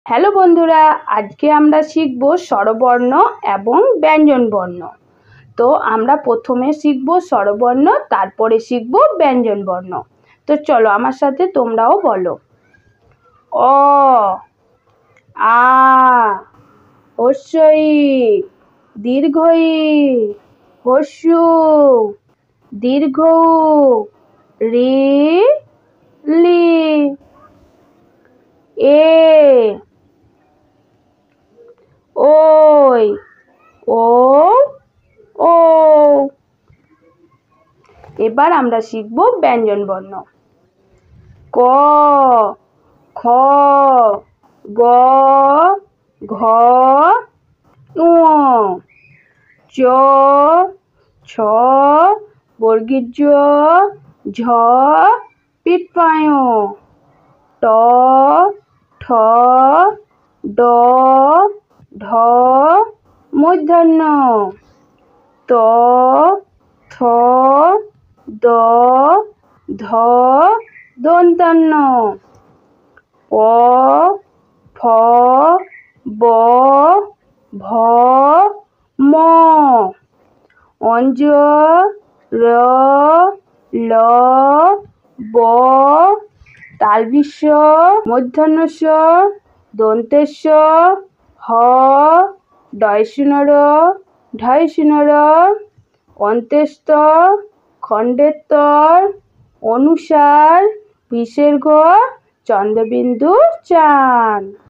Hello বন্ধুরা, আজকে আমরা শিখব স্বরবর্ণ এবং ব্যঞ্জনবর্ণ। তো আমরা প্রথমে শিখব স্বরবর্ণ, তারপরে শিখব ব্যঞ্জনবর্ণ। তো চলো আমার সাথে তোমরাও বলো। অ, আ, হ্রস্বই, দীর্ঘই, হ্রস্যু, দীর্ঘ, রি, লি, এ, ওই, ও, ও। এবার আমরা শিখব ব্যঞ্জনবর্ণ। ক, খ, গ, ঘ, ঙ, চ, ছ, বর্গীয় জ, ঝ, পিটপায়, ট, ঠ, ড, ঢ, মূর্ধন্য, ত, থ, দ, ধ, দন্তান্ন, প, ফ, ব, ভ, ম, অঞ্জ, র, ল, ব, তালবিস্ব, মূর্ধন্য ষ, দন্তেশ্ব, হ, ডয়শূন্য র, ঢয়শূন্য র, অন্ত্যেস্থ, খণ্ডেত্তর, অনুসার, বিসর্গ, চন্দ্রবিন্দু, চান।